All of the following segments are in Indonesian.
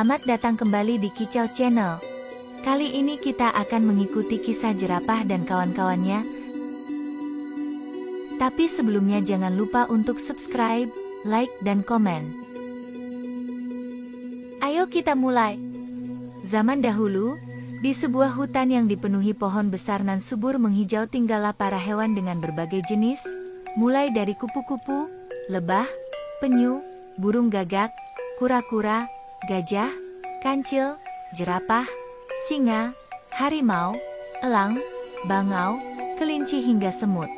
Selamat datang kembali di Kicau Channel. Kali ini kita akan mengikuti kisah jerapah dan kawan-kawannya. Tapi sebelumnya jangan lupa untuk subscribe, like, dan komen. Ayo kita mulai. Zaman dahulu, di sebuah hutan yang dipenuhi pohon besar nan subur menghijau tinggallah para hewan dengan berbagai jenis, mulai dari kupu-kupu, lebah, penyu, burung gagak, kura-kura, gajah, kancil, jerapah, singa, harimau, elang, bangau, kelinci hingga semut.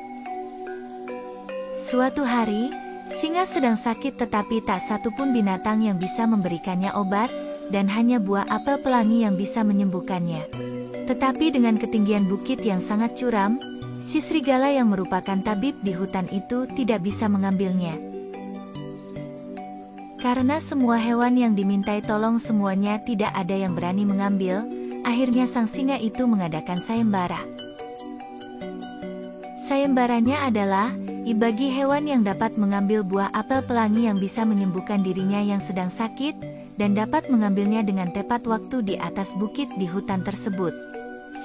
Suatu hari, singa sedang sakit tetapi tak satupun binatang yang bisa memberikannya obat, dan hanya buah apel pelangi yang bisa menyembuhkannya. Tetapi dengan ketinggian bukit yang sangat curam, si serigala yang merupakan tabib di hutan itu tidak bisa mengambilnya. Karena semua hewan yang dimintai tolong semuanya tidak ada yang berani mengambil, akhirnya sang singa itu mengadakan sayembara. Sayembaranya adalah, bagi hewan yang dapat mengambil buah apel pelangi yang bisa menyembuhkan dirinya yang sedang sakit, dan dapat mengambilnya dengan tepat waktu di atas bukit di hutan tersebut.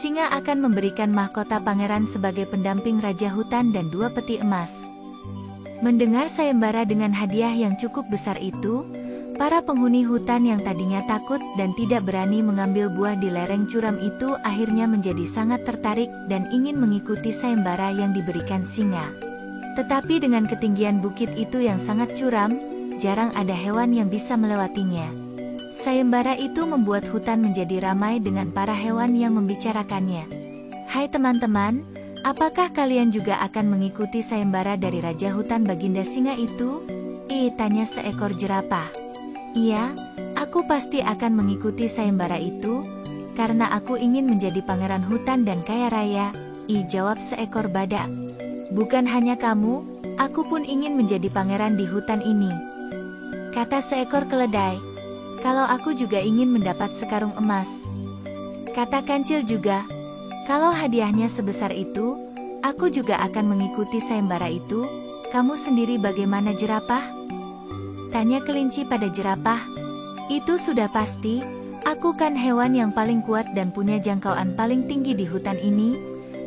Singa akan memberikan mahkota pangeran sebagai pendamping raja hutan dan 2 peti emas. Mendengar sayembara dengan hadiah yang cukup besar itu, para penghuni hutan yang tadinya takut dan tidak berani mengambil buah di lereng curam itu akhirnya menjadi sangat tertarik dan ingin mengikuti sayembara yang diberikan singa. Tetapi dengan ketinggian bukit itu yang sangat curam, jarang ada hewan yang bisa melewatinya. Sayembara itu membuat hutan menjadi ramai dengan para hewan yang membicarakannya. Hai teman-teman, apakah kalian juga akan mengikuti sayembara dari Raja Hutan Baginda Singa itu? Tanya seekor jerapah. Iya, aku pasti akan mengikuti sayembara itu, karena aku ingin menjadi pangeran hutan dan kaya raya, jawab seekor badak. Bukan hanya kamu, aku pun ingin menjadi pangeran di hutan ini, kata seekor keledai. Kalau aku juga ingin mendapat sekarung emas, kata kancil juga. Kalau hadiahnya sebesar itu, aku juga akan mengikuti sayembara itu. Kamu sendiri bagaimana jerapah? Tanya kelinci pada jerapah. Itu sudah pasti, aku kan hewan yang paling kuat dan punya jangkauan paling tinggi di hutan ini.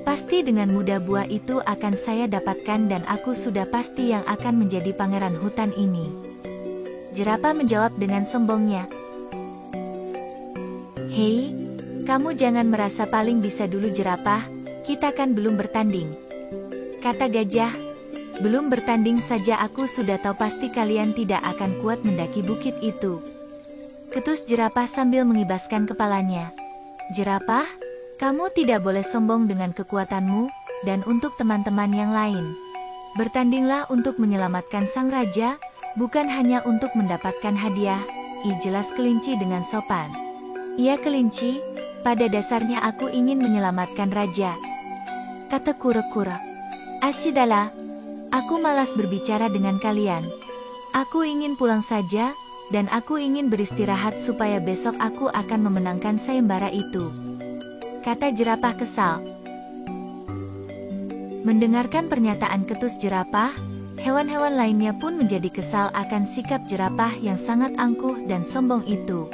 Pasti dengan mudah buah itu akan saya dapatkan dan aku sudah pasti yang akan menjadi pangeran hutan ini. Jerapah menjawab dengan sombongnya. Hei, kamu jangan merasa paling bisa dulu jerapah, kita kan belum bertanding, kata gajah. Belum bertanding saja aku sudah tahu pasti kalian tidak akan kuat mendaki bukit itu, ketus jerapah sambil mengibaskan kepalanya. Jerapah, kamu tidak boleh sombong dengan kekuatanmu, dan untuk teman-teman yang lain, bertandinglah untuk menyelamatkan sang raja, bukan hanya untuk mendapatkan hadiah, jelas kelinci dengan sopan. Iya kelinci, pada dasarnya aku ingin menyelamatkan raja, kata kura-kura. Asyidahlah, aku malas berbicara dengan kalian. Aku ingin pulang saja, dan aku ingin beristirahat supaya besok aku akan memenangkan sayembara itu, kata jerapah kesal. Mendengarkan pernyataan ketus jerapah, hewan-hewan lainnya pun menjadi kesal akan sikap jerapah yang sangat angkuh dan sombong itu.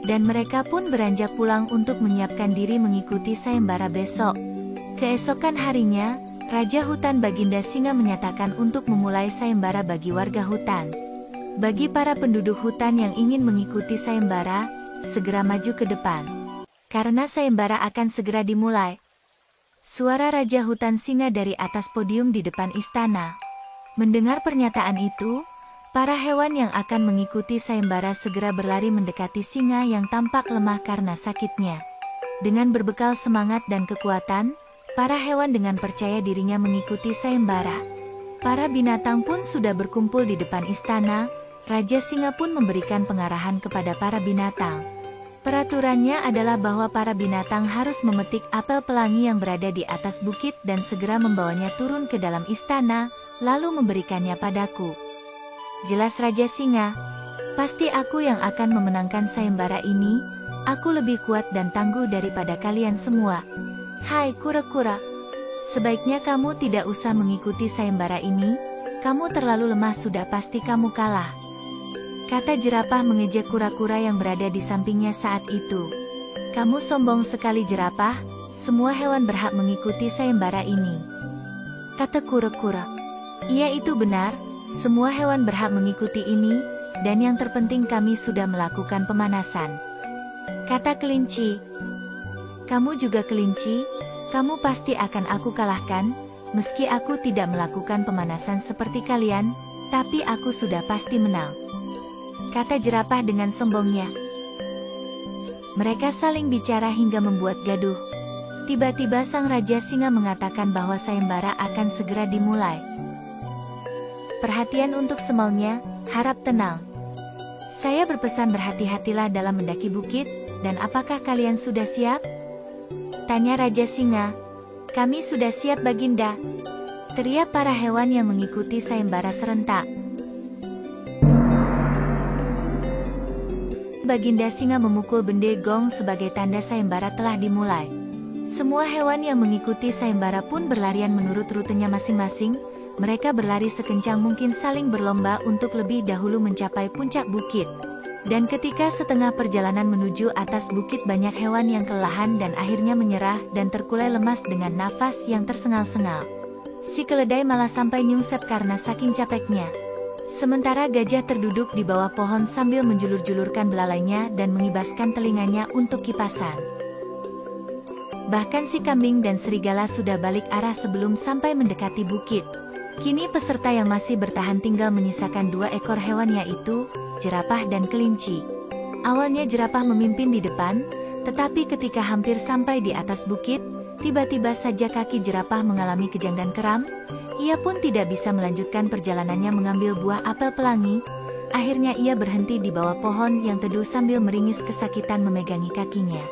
Dan mereka pun beranjak pulang untuk menyiapkan diri mengikuti sayembara besok. Keesokan harinya, Raja Hutan Baginda Singa menyatakan untuk memulai sayembara bagi warga hutan. Bagi para penduduk hutan yang ingin mengikuti sayembara, segera maju ke depan, karena sayembara akan segera dimulai. Suara Raja Hutan Singa dari atas podium di depan istana. Mendengar pernyataan itu, para hewan yang akan mengikuti sayembara segera berlari mendekati singa yang tampak lemah karena sakitnya. Dengan berbekal semangat dan kekuatan, para hewan dengan percaya dirinya mengikuti sayembara. Para binatang pun sudah berkumpul di depan istana. Raja Singa pun memberikan pengarahan kepada para binatang. Peraturannya adalah bahwa para binatang harus memetik apel pelangi yang berada di atas bukit dan segera membawanya turun ke dalam istana, lalu memberikannya padaku. Jelas Raja Singa, pasti aku yang akan memenangkan sayembara ini. Aku lebih kuat dan tangguh daripada kalian semua. Hai kura-kura, sebaiknya kamu tidak usah mengikuti sayembara ini. Kamu terlalu lemah, sudah pasti kamu kalah. Kata jerapah mengejek kura-kura yang berada di sampingnya saat itu. Kamu sombong sekali jerapah, semua hewan berhak mengikuti sayembara ini. Kata kura-kura. Iya itu benar, semua hewan berhak mengikuti ini, dan yang terpenting kami sudah melakukan pemanasan. Kata kelinci. Kamu juga kelinci, kamu pasti akan aku kalahkan, meski aku tidak melakukan pemanasan seperti kalian, tapi aku sudah pasti menang. Kata jerapah dengan sombongnya. Mereka saling bicara hingga membuat gaduh. Tiba-tiba sang Raja Singa mengatakan bahwa sayembara akan segera dimulai. Perhatian untuk semaunya, harap tenang. Saya berpesan berhati-hatilah dalam mendaki bukit, dan apakah kalian sudah siap? Tanya Raja Singa. Kami sudah siap Baginda. Teriak para hewan yang mengikuti sayembara serentak. Baginda Singa memukul bende gong sebagai tanda sayembara telah dimulai. Semua hewan yang mengikuti sayembara pun berlarian menurut rutenya masing-masing. Mereka berlari sekencang mungkin saling berlomba untuk lebih dahulu mencapai puncak bukit. Dan ketika setengah perjalanan menuju atas bukit banyak hewan yang kelelahan dan akhirnya menyerah dan terkulai lemas dengan nafas yang tersengal-sengal. Si keledai malah sampai nyungsep karena saking capeknya. Sementara gajah terduduk di bawah pohon sambil menjulur-julurkan belalainya dan mengibaskan telinganya untuk kipasan. Bahkan si kambing dan serigala sudah balik arah sebelum sampai mendekati bukit. Kini peserta yang masih bertahan tinggal menyisakan 2 ekor hewan yaitu jerapah dan kelinci. Awalnya jerapah memimpin di depan, tetapi ketika hampir sampai di atas bukit, tiba-tiba saja kaki jerapah mengalami kejang dan kram. Ia pun tidak bisa melanjutkan perjalanannya mengambil buah apel pelangi. Akhirnya ia berhenti di bawah pohon yang teduh sambil meringis kesakitan memegangi kakinya.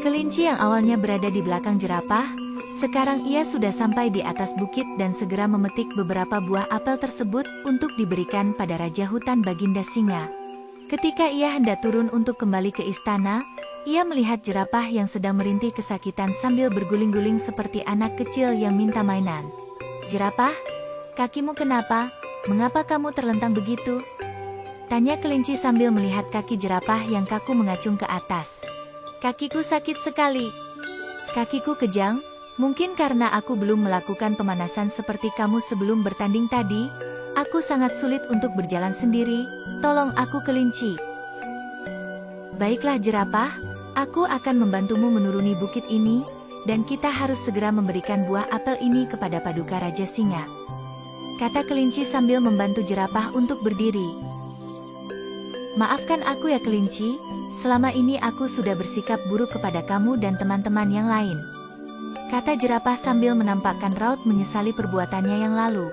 Kelinci yang awalnya berada di belakang jerapah, sekarang ia sudah sampai di atas bukit dan segera memetik beberapa buah apel tersebut untuk diberikan pada Raja Hutan Baginda Singa. Ketika ia hendak turun untuk kembali ke istana, ia melihat jerapah yang sedang merintih kesakitan sambil berguling-guling seperti anak kecil yang minta mainan. Jerapah, kakimu kenapa? Mengapa kamu terlentang begitu? Tanya kelinci sambil melihat kaki jerapah yang kaku mengacung ke atas. Kakiku sakit sekali. Kakiku kejang. Mungkin karena aku belum melakukan pemanasan seperti kamu sebelum bertanding tadi, aku sangat sulit untuk berjalan sendiri, tolong aku kelinci. Baiklah jerapah, aku akan membantumu menuruni bukit ini, dan kita harus segera memberikan buah apel ini kepada Paduka Raja Singa. Kata kelinci sambil membantu jerapah untuk berdiri. Maafkan aku ya kelinci, selama ini aku sudah bersikap buruk kepada kamu dan teman-teman yang lain. Kata jerapah sambil menampakkan raut menyesali perbuatannya yang lalu.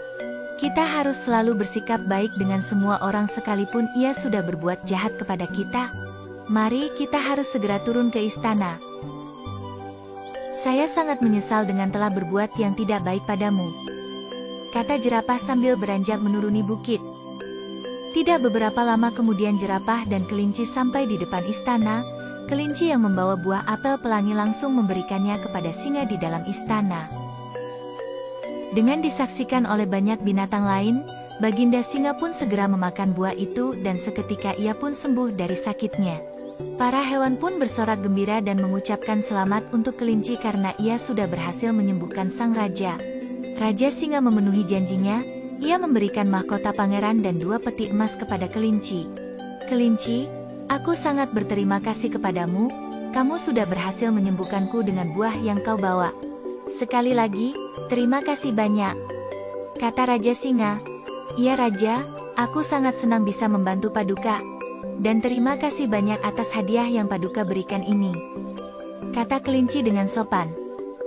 Kita harus selalu bersikap baik dengan semua orang sekalipun ia sudah berbuat jahat kepada kita. Mari kita harus segera turun ke istana. Saya sangat menyesal dengan telah berbuat yang tidak baik padamu. Kata jerapah sambil beranjak menuruni bukit. Tidak beberapa lama kemudian jerapah dan kelinci sampai di depan istana. Kelinci yang membawa buah apel pelangi langsung memberikannya kepada singa di dalam istana. Dengan disaksikan oleh banyak binatang lain, Baginda Singa pun segera memakan buah itu dan seketika ia pun sembuh dari sakitnya. Para hewan pun bersorak gembira dan mengucapkan selamat untuk kelinci karena ia sudah berhasil menyembuhkan sang raja. Raja Singa memenuhi janjinya, ia memberikan mahkota pangeran dan 2 peti emas kepada kelinci. Kelinci, aku sangat berterima kasih kepadamu, kamu sudah berhasil menyembuhkanku dengan buah yang kau bawa. Sekali lagi, terima kasih banyak. Kata Raja Singa. Iya Raja, aku sangat senang bisa membantu Paduka. Dan terima kasih banyak atas hadiah yang Paduka berikan ini. Kata kelinci dengan sopan.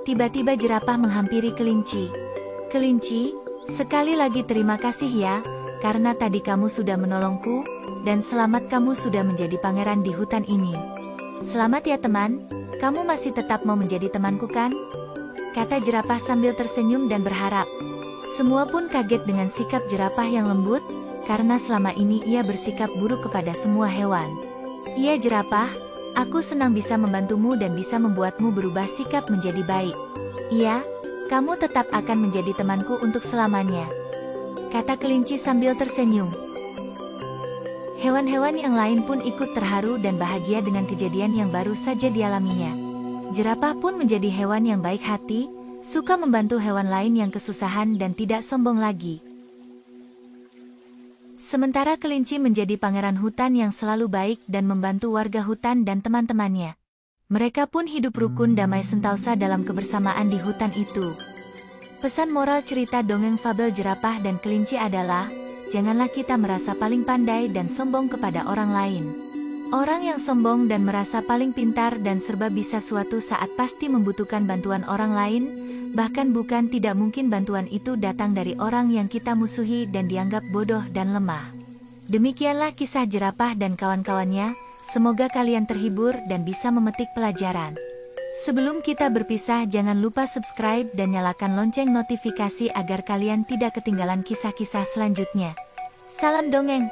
Tiba-tiba jerapah menghampiri kelinci. Kelinci, sekali lagi terima kasih ya, karena tadi kamu sudah menolongku, dan selamat kamu sudah menjadi pangeran di hutan ini. Selamat ya teman, kamu masih tetap mau menjadi temanku kan? Kata jerapah sambil tersenyum dan berharap. Semua pun kaget dengan sikap jerapah yang lembut, karena selama ini ia bersikap buruk kepada semua hewan. Iya jerapah, aku senang bisa membantumu dan bisa membuatmu berubah sikap menjadi baik. Iya, kamu tetap akan menjadi temanku untuk selamanya. Kata kelinci sambil tersenyum. Hewan-hewan yang lain pun ikut terharu dan bahagia dengan kejadian yang baru saja dialaminya. Jerapah pun menjadi hewan yang baik hati, suka membantu hewan lain yang kesusahan dan tidak sombong lagi. Sementara kelinci menjadi pangeran hutan yang selalu baik dan membantu warga hutan dan teman-temannya. Mereka pun hidup rukun damai sentosa dalam kebersamaan di hutan itu. Pesan moral cerita dongeng fabel jerapah dan kelinci adalah, janganlah kita merasa paling pandai dan sombong kepada orang lain. Orang yang sombong dan merasa paling pintar dan serba bisa suatu saat pasti membutuhkan bantuan orang lain, bahkan bukan tidak mungkin bantuan itu datang dari orang yang kita musuhi dan dianggap bodoh dan lemah. Demikianlah kisah jerapah dan kawan-kawannya, semoga kalian terhibur dan bisa memetik pelajaran. Sebelum kita berpisah, jangan lupa subscribe dan nyalakan lonceng notifikasi agar kalian tidak ketinggalan kisah-kisah selanjutnya. Salam dongeng.